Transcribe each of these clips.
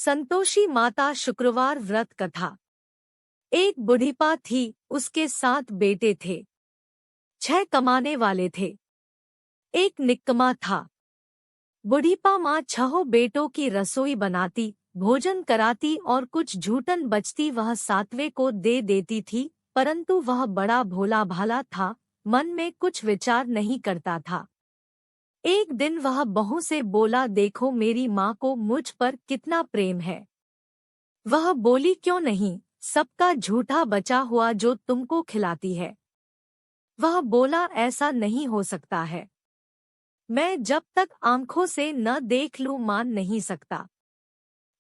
संतोषी माता शुक्रवार व्रत कथा। एक बुढ़ीपा थी, उसके 7 बेटे थे। 6 कमाने वाले थे, एक निक्कमा था। बुढ़ीपा माँ 6 बेटों की रसोई बनाती, भोजन कराती और कुछ झूठन बचती वह 7वें को दे देती थी, परंतु वह बड़ा भोला भाला था, मन में कुछ विचार नहीं करता था। एक दिन वह बहू से बोला, देखो मेरी माँ को मुझ पर कितना प्रेम है। वह बोली, क्यों नहीं, सबका झूठा बचा हुआ जो तुमको खिलाती है। वह बोला, ऐसा नहीं हो सकता है। मैं जब तक आंखों से न देख लूं मान नहीं सकता।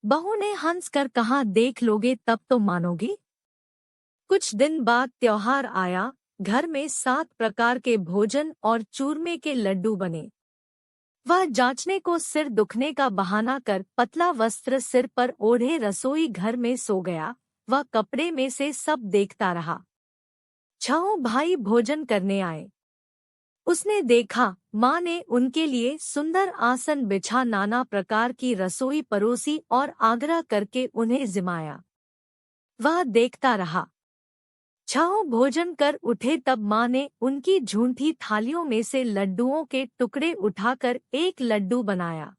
बहू ने हंसकर कहा, देख लोगे तब तो मानोगे। कुछ दिन बाद त्योहार आया। घर में 7 प्रकार के भोजन और चूरमे के लड्डू बने। वह जांचने को सिर दुखने का बहाना कर पतला वस्त्र सिर पर ओढ़े रसोई घर में सो गया। वह कपड़े में से सब देखता रहा। 6 भाई भोजन करने आए। उसने देखा, माँ ने उनके लिए सुंदर आसन बिछा नाना प्रकार की रसोई परोसी और आग्रह करके उन्हें जिमाया। वह देखता रहा। 6 भोजन कर उठे तब माँ ने उनकी झूठी थालियों में से लड्डुओं के टुकड़े उठाकर एक लड्डू बनाया।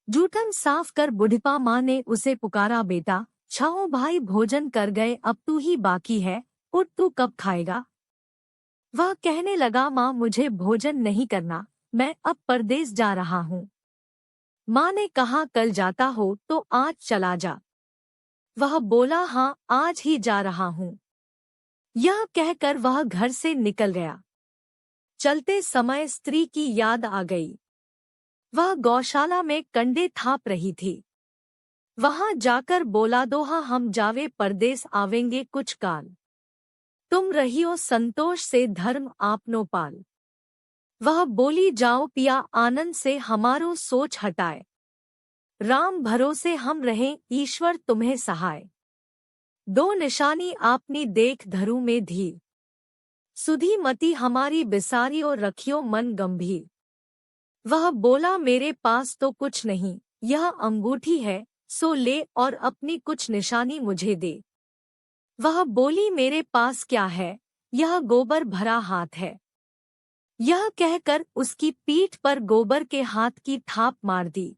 जूठन साफ कर बुढ़िपा माँ ने उसे पुकारा, बेटा 6 भाई भोजन कर गए, अब तू ही बाकी है, उठ, तू कब खाएगा। वह कहने लगा, माँ मुझे भोजन नहीं करना, मैं अब परदेस जा रहा हूँ। माँ ने कहा, कल जाता हो तो आज चला जा। वह बोला, हाँ आज ही जा रहा हूँ। यह कहकर वह घर से निकल गया। चलते समय स्त्री की याद आ गई। वह गौशाला में कंडे थाप रही थी। वहां जाकर बोला, दोहा हम जावे परदेस आवेंगे कुछ काल। तुम रहियो संतोष से धर्म आपनो पाल। वह बोली, जाओ पिया आनंद से हमारो सोच हटाए। राम भरोसे हम रहें, ईश्वर तुम्हें सहाय। 2 निशानी आपनी देख धरू में धीर। सुधी मति हमारी बिसारी और रखियो मन गंभीर। वह बोला, मेरे पास तो कुछ नहीं, यह अंगूठी है, सो ले और अपनी कुछ निशानी मुझे दे। वह बोली, मेरे पास क्या है, यह गोबर भरा हाथ है। यह कहकर उसकी पीठ पर गोबर के हाथ की थाप मार दी।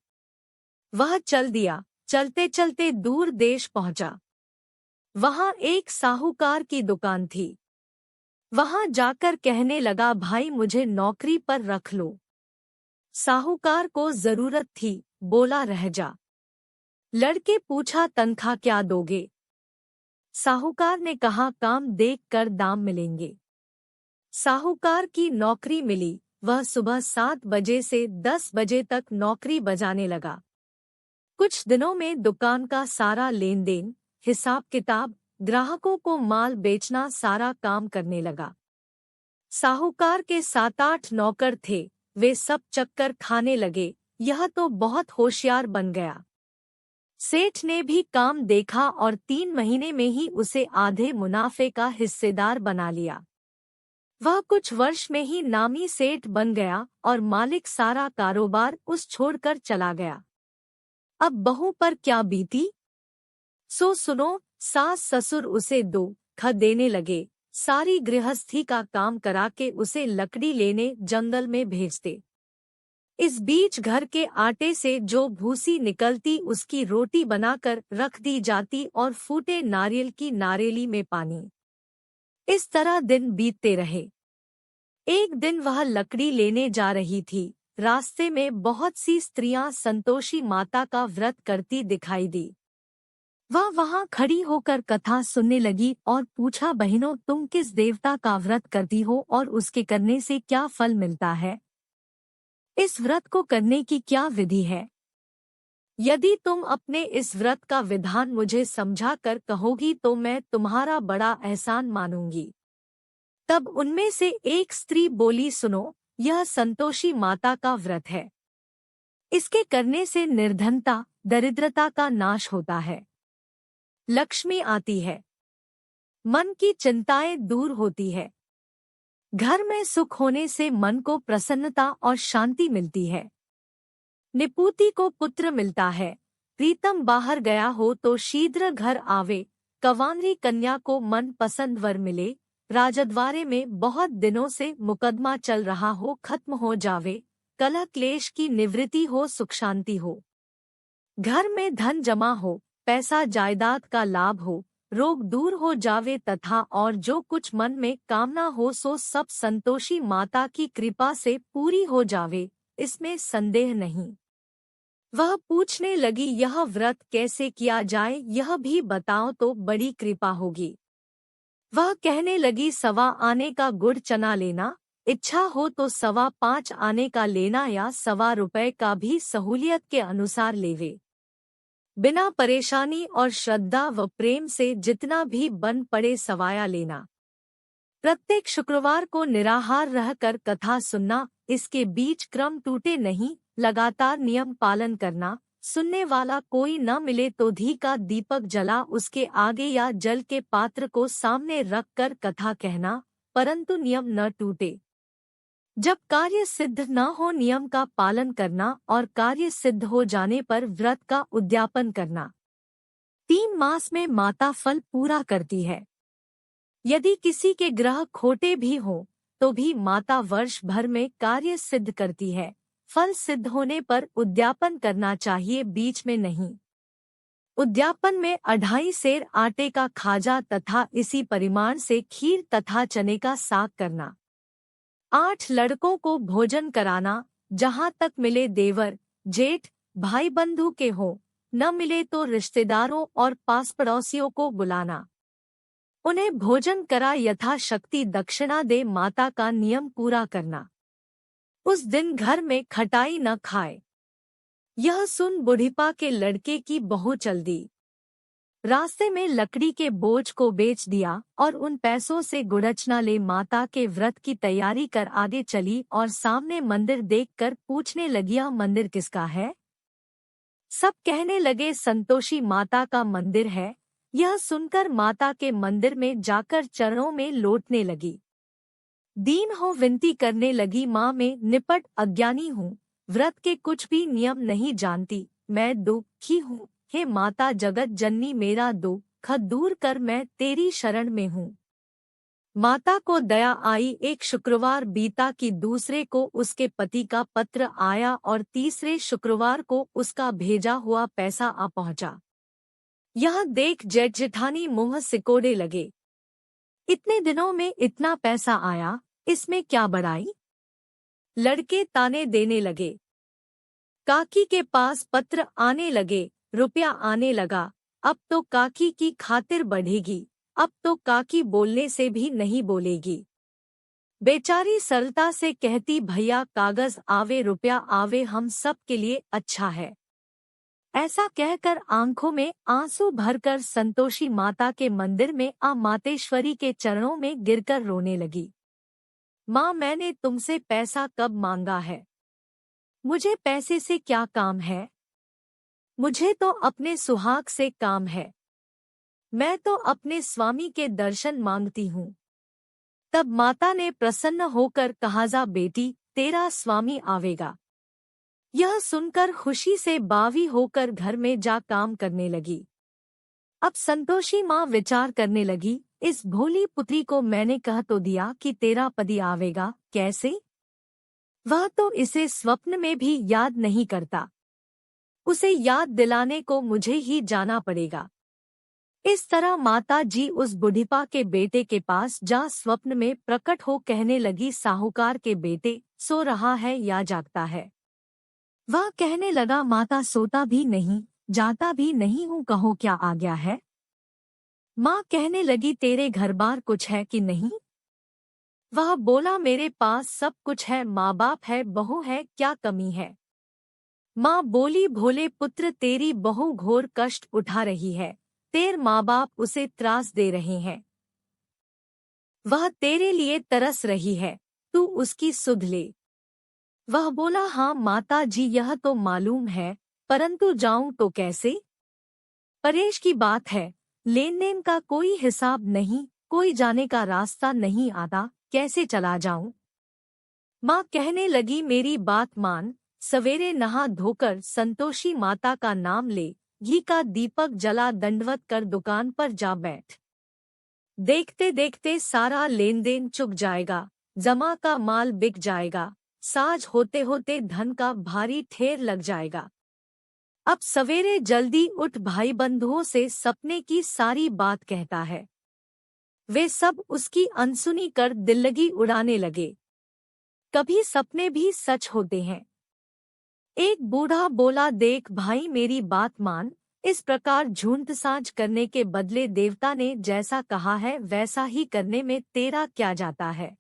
वह चल दिया। चलते चलते दूर देश पहुंचा। वहां एक साहूकार की दुकान थी। वहां जाकर कहने लगा, भाई मुझे नौकरी पर रख लो। साहूकार को जरूरत थी, बोला, रह जा। लड़के पूछा, तनख्वाह क्या दोगे। साहूकार ने कहा, काम देख कर दाम मिलेंगे। साहूकार की नौकरी मिली। वह सुबह 7 बजे से 10 बजे तक नौकरी बजाने लगा। कुछ दिनों में दुकान का सारा लेन देन, हिसाब किताब, ग्राहकों को माल बेचना सारा काम करने लगा। साहूकार के 7-8 नौकर थे, वे सब चक्कर खाने लगे। यह तो बहुत होशियार बन गया। सेठ ने भी काम देखा और 3 महीने में ही उसे आधे मुनाफे का हिस्सेदार बना लिया। वह कुछ वर्ष में ही नामी सेठ बन गया और मालिक सारा कारोबार उस छोड़कर चला गया। अब बहू पर क्या बीती, सो सुनो। सास ससुर उसे 2 ख देने लगे। सारी गृहस्थी का काम करा के उसे लकड़ी लेने जंगल में भेजते। इस बीच घर के आटे से जो भूसी निकलती उसकी रोटी बनाकर रख दी जाती और फूटे नारियल की नारेली में पानी। इस तरह दिन बीतते रहे। एक दिन वह लकड़ी लेने जा रही थी। रास्ते में बहुत सी स्त्रियां संतोषी माता का व्रत करती दिखाई दी। वह वहां खड़ी होकर कथा सुनने लगी और पूछा, बहनों तुम किस देवता का व्रत करती हो और उसके करने से क्या फल मिलता है। इस व्रत को करने की क्या विधि है। यदि तुम अपने इस व्रत का विधान मुझे समझा कर कहोगी तो मैं तुम्हारा बड़ा एहसान मानूंगी। तब उनमें से एक स्त्री बोली, सुनो, यह संतोषी माता का व्रत है। इसके करने से निर्धनता, दरिद्रता का नाश होता है, लक्ष्मी आती है, मन की चिंताएं दूर होती है, घर में सुख होने से मन को प्रसन्नता और शांति मिलती है, निपुति को पुत्र मिलता है, प्रीतम बाहर गया हो तो शीघ्र घर आवे, कवांरी कन्या को मन पसंद वर मिले, राजद्वारे में बहुत दिनों से मुकदमा चल रहा हो खत्म हो जावे, कलह क्लेश की निवृत्ति हो, सुख शांति हो, घर में धन जमा हो, पैसा जायदाद का लाभ हो, रोग दूर हो जावे तथा और जो कुछ मन में कामना हो सो सब संतोषी माता की कृपा से पूरी हो जावे, इसमें संदेह नहीं। वह पूछने लगी, यह व्रत कैसे किया जाए, यह भी बताओ तो बड़ी कृपा होगी। वह कहने लगी, 1.25 आने का गुड़ चना लेना, इच्छा हो तो 5.25 आने का लेना या 1.25 रुपए का भी सहूलियत के अनुसार लेवे। बिना परेशानी और श्रद्धा व प्रेम से जितना भी बन पड़े सवाया लेना। प्रत्येक शुक्रवार को निराहार रहकर कथा सुनना, इसके बीच क्रम टूटे नहीं, लगातार नियम पालन करना। सुनने वाला कोई न मिले तो घी का दीपक जला उसके आगे या जल के पात्र को सामने रखकर कथा कहना, परंतु नियम न टूटे। जब कार्य सिद्ध न हो नियम का पालन करना और कार्य सिद्ध हो जाने पर व्रत का उद्यापन करना। 3 मास में माता फल पूरा करती है। यदि किसी के ग्रह खोटे भी हों तो भी माता वर्ष भर में कार्य सिद्ध करती है। फल सिद्ध होने पर उद्यापन करना चाहिए, बीच में नहीं। उद्यापन में 2.5 सेर आटे का खाजा तथा इसी परिमाण से खीर तथा चने का साग करना। 8 लड़कों को भोजन कराना, जहाँ तक मिले देवर जेठ भाई बंधु के हो, न मिले तो रिश्तेदारों और पास पड़ोसियों को बुलाना। उन्हें भोजन करा यथाशक्ति दक्षिणा दे, माता का नियम पूरा करना। उस दिन घर में खटाई न खाए। यह सुन बुढ़िपा के लड़के की बहू चल दी। रास्ते में लकड़ी के बोझ को बेच दिया और उन पैसों से गुड़चना ले माता के व्रत की तैयारी कर आगे चली और सामने मंदिर देखकर पूछने लगी, यह मंदिर किसका है? सब कहने लगे, संतोषी माता का मंदिर है। यह सुनकर माता के मंदिर में जाकर चरणों में लौटने लगी। दीन हो विनती करने लगी, माँ मैं निपट अज्ञानी हूँ, व्रत के कुछ भी नियम नहीं जानती, मैं दुखी हूँ। हे माता जगत जननी मेरा दुख दूर कर, मैं तेरी शरण में हूँ। माता को दया आई। एक शुक्रवार बीता कि दूसरे को उसके पति का पत्र आया और तीसरे शुक्रवार को उसका भेजा हुआ पैसा आ पहुँचा। यह देख जेठ जेठानी मुँह सिकोड़े लगे। इतने दिनों में इतना पैसा आया, इसमें क्या बड़ाई? लड़के ताने देने लगे। काकी के पास पत्र आने लगे, रुपया आने लगा। अब तो काकी की खातिर बढ़ेगी, अब तो काकी बोलने से भी नहीं बोलेगी। बेचारी सरलता से कहती, भैया कागज आवे रुपया आवे हम सब के लिए अच्छा है। ऐसा कहकर आंखों में आंसू भरकर संतोषी माता के मंदिर में मातेश्वरी के चरणों में गिरकर रोने लगी। माँ मैंने तुमसे पैसा कब मांगा है? मुझे पैसे से क्या काम है? मुझे तो अपने सुहाग से काम है। मैं तो अपने स्वामी के दर्शन मांगती हूँ। तब माता ने प्रसन्न होकर कहा, जा बेटी तेरा स्वामी आवेगा। यह सुनकर खुशी से बावी होकर घर में जा काम करने लगी। अब संतोषी माँ विचार करने लगी, इस भोली पुत्री को मैंने कह तो दिया कि तेरा पति आवेगा, कैसे? वह तो इसे स्वप्न में भी याद नहीं करता। उसे याद दिलाने को मुझे ही जाना पड़ेगा। इस तरह माता जी उस बुढ़िपा के बेटे के पास जा स्वप्न में प्रकट हो कहने लगी, साहूकार के बेटे सो रहा है या जागता है? वह कहने लगा, माता सोता भी नहीं जाता भी नहीं हूँ, कहो क्या आ गया है? माँ कहने लगी, तेरे घर बार कुछ है कि नहीं? वह बोला, मेरे पास सब कुछ है, माँ बाप है, बहू है, क्या कमी है? माँ बोली, भोले पुत्र तेरी बहू घोर कष्ट उठा रही है, तेरे माँ बाप उसे त्रास दे रहे हैं। वह तेरे लिए तरस रही है, तू उसकी सुध ले। वह बोला, हाँ माता जी यह तो मालूम है, परंतु जाऊं तो कैसे? परेश की बात है, लेन देन का कोई हिसाब नहीं, कोई जाने का रास्ता नहीं आता, कैसे चला जाऊं? माँ कहने लगी, मेरी बात मान, सवेरे नहा धोकर संतोषी माता का नाम ले, घी का दीपक जला दंडवत कर दुकान पर जा बैठ। देखते देखते सारा लेन देन चुक जाएगा, जमा का माल बिक जाएगा, साज होते होते धन का भारी ढेर लग जाएगा। अब सवेरे जल्दी उठ भाई बंधुओं से सपने की सारी बात कहता है। वे सब उसकी अनसुनी कर दिल्लगी उड़ाने लगे। कभी सपने भी सच होते हैं। एक बूढ़ा बोला, देख भाई मेरी बात मान, इस प्रकार झूठ-साज करने के बदले देवता ने जैसा कहा है वैसा ही करने में तेरा क्या जाता है।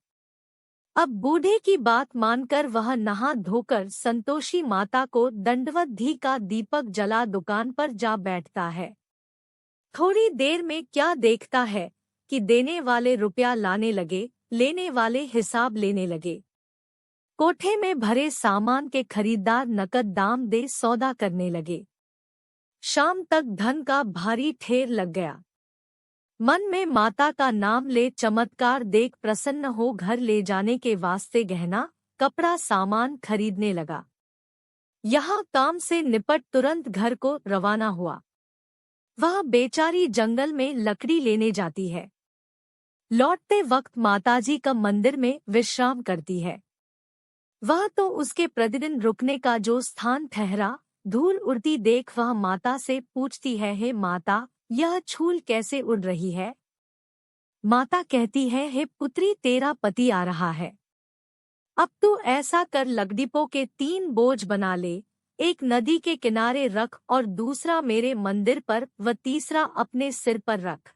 अब बूढ़े की बात मानकर वह नहा धोकर संतोषी माता को दंडवत घी का दीपक जला दुकान पर जा बैठता है। थोड़ी देर में क्या देखता है कि देने वाले रुपया लाने लगे, लेने वाले हिसाब लेने लगे। कोठे में भरे सामान के खरीदार नकद दाम दे सौदा करने लगे। शाम तक धन का भारी ढेर लग गया। मन में माता का नाम ले चमत्कार देख प्रसन्न हो घर ले जाने के वास्ते गहना कपड़ा सामान खरीदने लगा। यहाँ काम से निपट तुरंत घर को रवाना हुआ। वह बेचारी जंगल में लकड़ी लेने जाती है। लौटते वक्त माताजी का मंदिर में विश्राम करती है। वह तो उसके प्रतिदिन रुकने का जो स्थान ठहरा, धूल उड़ती देख वह माता से पूछती है, हे माता, यह छूल कैसे उड़ रही है। माता कहती है, हे पुत्री, तेरा पति आ रहा है। अब तू ऐसा कर, लकड़ीपों के 3 बोझ बना ले, एक नदी के किनारे रख और दूसरा मेरे मंदिर पर व तीसरा अपने सिर पर रख।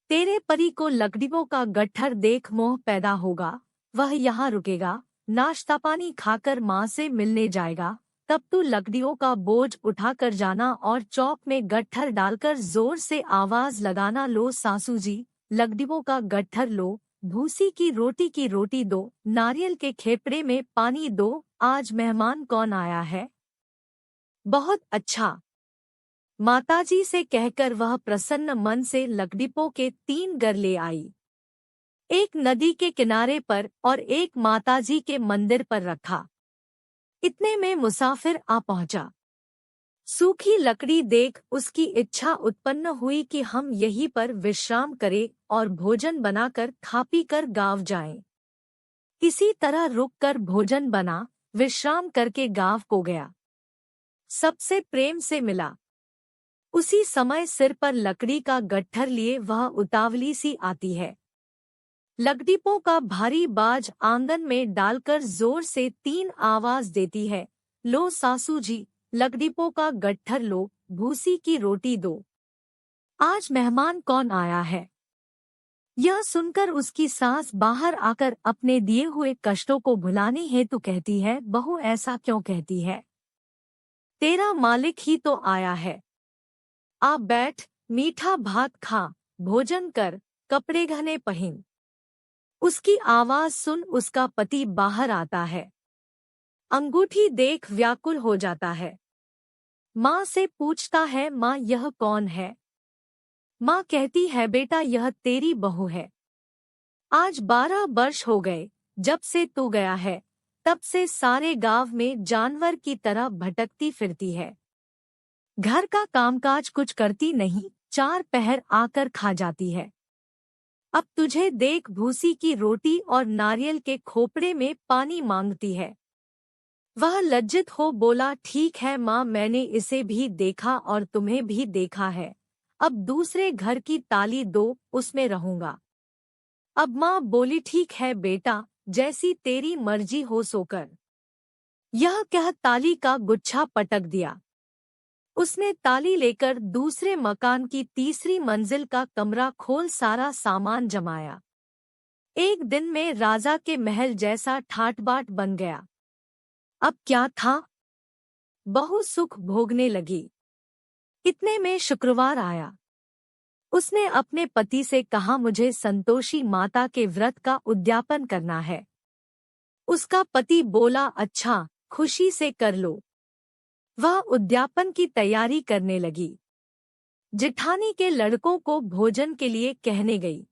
तेरे पति को लकड़ीपों का गट्ठर देख मोह पैदा होगा, वह यहाँ रुकेगा, नाश्ता पानी खाकर माँ से मिलने जाएगा। तब तू लकड़ियों का बोझ उठाकर जाना और चौक में गट्ठर डालकर जोर से आवाज लगाना, लो सासू जी, लकड़ियों का गट्ठर लो, भूसी की रोटी दो, नारियल के खेपड़े में पानी दो, आज मेहमान कौन आया है। बहुत अच्छा, माताजी से कहकर वह प्रसन्न मन से लकड़ियों के 3 गर ले आई। एक नदी के किनारे पर और एक माताजी के मंदिर पर रखा। इतने में मुसाफिर आ पहुंचा। सूखी लकड़ी देख उसकी इच्छा उत्पन्न हुई कि हम यहीं पर विश्राम करें और भोजन बनाकर खा पी कर गाँव जाएं। इसी तरह रुककर भोजन बना, विश्राम करके गाँव को गया। सबसे प्रेम से मिला। उसी समय सिर पर लकड़ी का गट्ठर लिए वह उतावली सी आती है। लकड़ीपों का भारी बाज आंगन में डालकर जोर से 3 आवाज देती है, लो सासू जी, लकड़ीपों का गट्ठर लो, भूसी की रोटी दो, आज मेहमान कौन आया है। यह सुनकर उसकी सास बाहर आकर अपने दिए हुए कष्टों को भुलाने हेतु कहती है, बहू ऐसा क्यों कहती है, तेरा मालिक ही तो आया है। आ बैठ, मीठा भात खा, भोजन कर, कपड़े घने पहन। उसकी आवाज सुन उसका पति बाहर आता है। अंगूठी देख व्याकुल हो जाता है। माँ से पूछता है, माँ यह कौन है। माँ कहती है, बेटा यह तेरी बहू है। आज 12 वर्ष हो गए जब से तू गया है, तब से सारे गांव में जानवर की तरह भटकती फिरती है। घर का कामकाज कुछ करती नहीं, 4 पहर आकर खा जाती है। अब तुझे देख भूसी की रोटी और नारियल के खोपड़े में पानी मांगती है। वह लज्जित हो बोला, ठीक है माँ, मैंने इसे भी देखा और तुम्हें भी देखा है। अब दूसरे घर की ताली दो, उसमें रहूंगा। अब माँ बोली, ठीक है बेटा, जैसी तेरी मर्जी हो सो कर। यह कह ताली का गुच्छा पटक दिया। उसने ताली लेकर दूसरे मकान की तीसरी मंजिल का कमरा खोल सारा सामान जमाया। एक दिन में राजा के महल जैसा ठाट-बाट बन गया। अब क्या था, बहु सुख भोगने लगी। इतने में शुक्रवार आया। उसने अपने पति से कहा, मुझे संतोषी माता के व्रत का उद्यापन करना है। उसका पति बोला, अच्छा, खुशी से कर लो। वह उद्यापन की तैयारी करने लगी। जेठानी के लड़कों को भोजन के लिए कहने गई।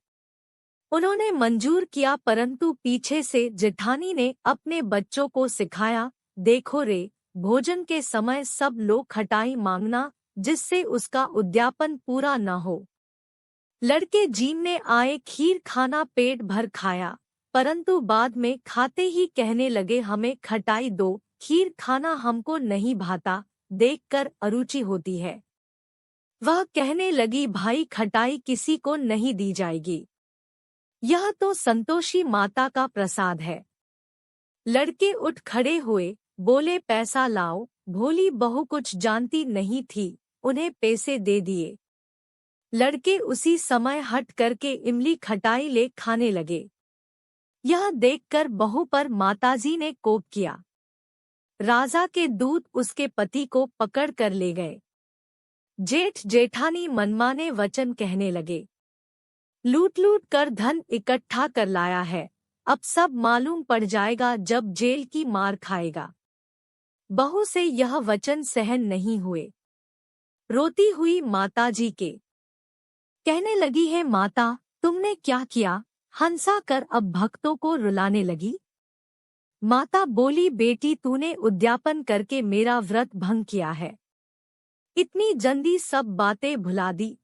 उन्होंने मंजूर किया, परंतु पीछे से जेठानी ने अपने बच्चों को सिखाया, देखो रे, भोजन के समय सब लोग खटाई मांगना, जिससे उसका उद्यापन पूरा न हो। लड़के जीमने आए खीर खाना पेट भर खाया, परंतु बाद में खाते ही कहने लगे हमें खटाई दो, खीर खाना हमको नहीं भाता, देखकर अरुचि होती है। वह कहने लगी भाई खटाई किसी को नहीं दी जाएगी, यह तो संतोषी माता का प्रसाद है। लड़के उठ खड़े हुए, बोले पैसा लाओ, भोली बहू कुछ जानती नहीं थी, उन्हें पैसे दे दिए। लड़के उसी समय हट करके इमली खटाई ले खाने लगे। यह देखकर बहू पर माताजी ने कोप किया। राजा के दूत उसके पति को पकड़ कर ले गए। जेठ जेठानी मनमाने वचन कहने लगे, लूट लूट कर धन इकट्ठा कर लाया है, अब सब मालूम पड़ जाएगा जब जेल की मार खाएगा। बहू से यह वचन सहन नहीं हुए। रोती हुई माताजी के कहने लगी है माता तुमने क्या किया, हंसा कर अब भक्तों को रुलाने लगी। माता बोली बेटी तूने उद्यापन करके मेरा व्रत भंग किया है, इतनी जल्दी सब बातें भुला दी।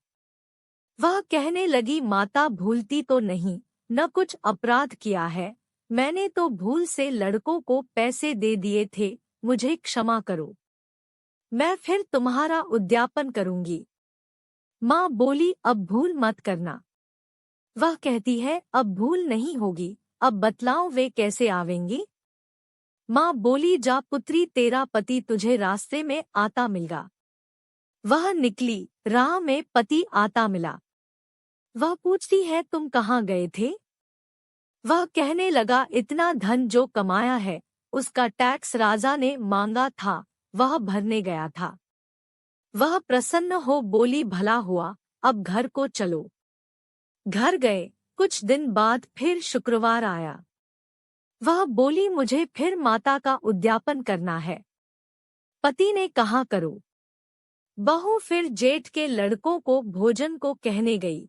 वह कहने लगी माता भूलती तो नहीं, न कुछ अपराध किया है, मैंने तो भूल से लड़कों को पैसे दे दिए थे, मुझे क्षमा करो, मैं फिर तुम्हारा उद्यापन करूंगी। माँ बोली अब भूल मत करना। वह कहती है अब भूल नहीं होगी, अब बतलाओ वे कैसे आवेंगी। माँ बोली जा पुत्री तेरा पति तुझे रास्ते में आता मिलेगा। वह निकली, राह में पति आता मिला। वह पूछती है तुम कहाँ गए थे। वह कहने लगा इतना धन जो कमाया है उसका टैक्स राजा ने मांगा था, वह भरने गया था। वह प्रसन्न हो बोली भला हुआ, अब घर को चलो। घर गए, कुछ दिन बाद फिर शुक्रवार आया। वह बोली मुझे फिर माता का उद्यापन करना है। पति ने कहा करो। बहू फिर जेठ के लड़कों को भोजन को कहने गई।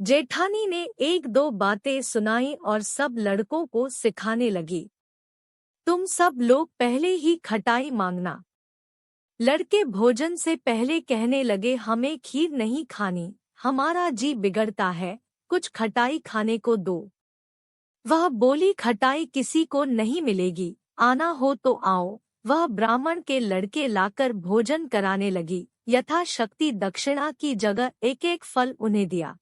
जेठानी ने एक दो बातें सुनाई और सब लड़कों को सिखाने लगी, तुम सब लोग पहले ही खटाई मांगना। लड़के भोजन से पहले कहने लगे हमें खीर नहीं खानी, हमारा जी बिगड़ता है, कुछ खटाई खाने को दो। वह बोली खटाई किसी को नहीं मिलेगी, आना हो तो आओ। वह ब्राह्मण के लड़के लाकर भोजन कराने लगी, यथाशक्ति दक्षिणा की जगह एक एक फल उन्हें दिया।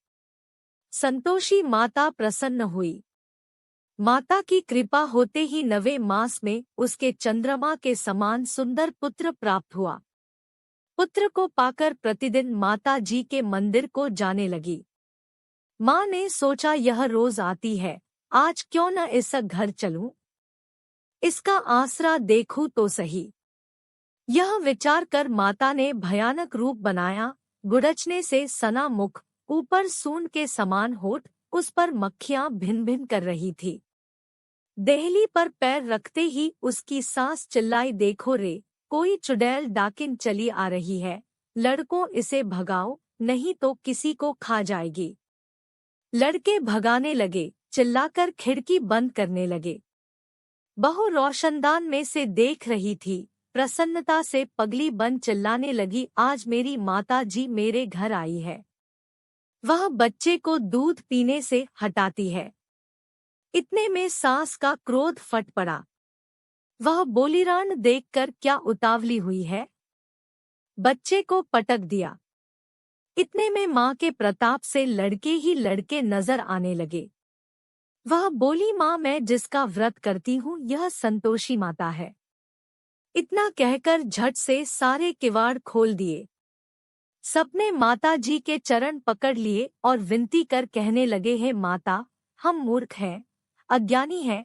संतोषी माता प्रसन्न हुई। माता की कृपा होते ही 9वें मास में उसके चंद्रमा के समान सुंदर पुत्र प्राप्त हुआ। पुत्र को पाकर प्रतिदिन माता जी के मंदिर को जाने लगी। माँ ने सोचा यह रोज आती है, आज क्यों न इसका घर चलूं, इसका आसरा देखूं तो सही। यह विचार कर माता ने भयानक रूप बनाया, गुड़चने से सना मुख, ऊपर सूंड के समान होठ, उस पर मक्खियां भिन भिन कर रही थी। देहली पर पैर रखते ही उसकी सास चिल्लाई देखो रे, कोई चुड़ैल डाकिन चली आ रही है, लड़कों इसे भगाओ नहीं तो किसी को खा जाएगी। लड़के भगाने लगे, चिल्लाकर खिड़की बंद करने लगे। बहू रोशनदान में से देख रही थी, प्रसन्नता से पगली बन चिल्लाने लगी आज मेरी माता जी मेरे घर आई है। वह बच्चे को दूध पीने से हटाती है। इतने में सास का क्रोध फट पड़ा। वह बोलीरान देखकर क्या उतावली हुई है, बच्चे को पटक दिया। इतने में माँ के प्रताप से लड़के ही लड़के नजर आने लगे। वह बोली माँ मैं जिसका व्रत करती हूँ यह संतोषी माता है। इतना कहकर झट से सारे किवाड़ खोल दिए। सबने माता जी के चरण पकड़ लिए और विनती कर कहने लगे हैं माता हम मूर्ख हैं, अज्ञानी हैं,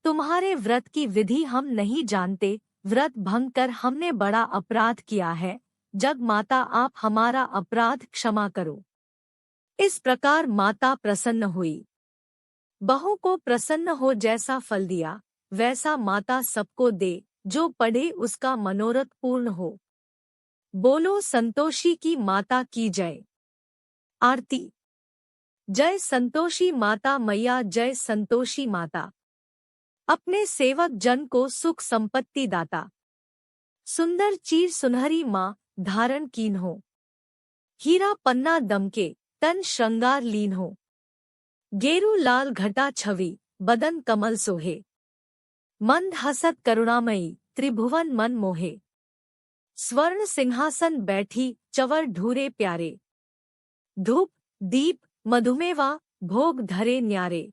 तुम्हारे व्रत की विधि हम नहीं जानते, व्रत भंग कर हमने बड़ा अपराध किया है, जग माता आप हमारा अपराध क्षमा करो। इस प्रकार माता प्रसन्न हुई। बहू को प्रसन्न हो जैसा फल दिया वैसा माता सबको दे, जो पढ़े उसका मनोरथ पूर्ण हो। बोलो संतोषी की माता की जय। आरती। जय संतोषी माता मैया, जय संतोषी माता, अपने सेवक जन को सुख संपत्ति दाता। सुंदर चीर सुनहरी माँ, धारण कीन हो। हीरा पन्ना दमके, तन श्रृंगार लीन हो। गेरू लाल घटा छवि, बदन कमल सोहे। मंद हसत करुणामयी, त्रिभुवन मन मोहे। स्वर्ण सिंहासन बैठी, चवर ढूरे प्यारे। धूप दीप मधुमेवा, भोग धरे न्यारे।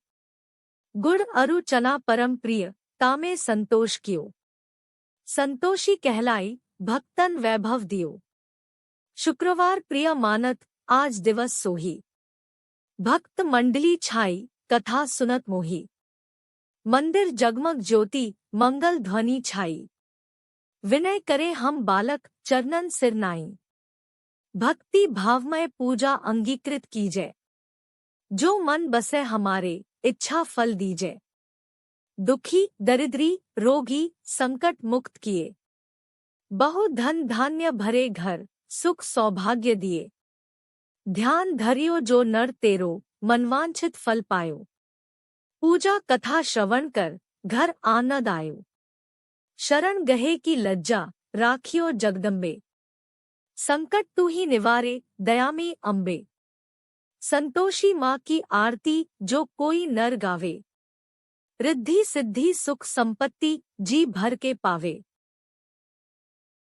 गुड़ अरु चना परम प्रिय, तामे संतोष कियो। संतोषी कहलाई, भक्तन वैभव दियो। शुक्रवार प्रिय मानत, आज दिवस सोही। भक्त मंडली छाई, कथा सुनत मोही। मंदिर जगमग ज्योति, मंगल ध्वनि छाई। विनय करे हम बालक, चरणन सिर नाई। भक्ति भावमय पूजा अंगीकृत कीजय। जो मन बसे हमारे, इच्छा फल दीजय। दुखी दरिद्री रोगी, संकट मुक्त किए। बहु धन धान्य भरे घर, सुख सौभाग्य दिए। ध्यान धरियो जो नर तेरो, मनवांछित फल पायो। पूजा कथा श्रवण कर, घर आनंद आयो। शरण गहे की लज्जा, राखियो जगदम्बे। संकट तू ही निवारे, दयामी अम्बे। संतोषी माँ की आरती, जो कोई नर गावे। रिद्धि सिद्धि सुख संपत्ति, जी भर के पावे।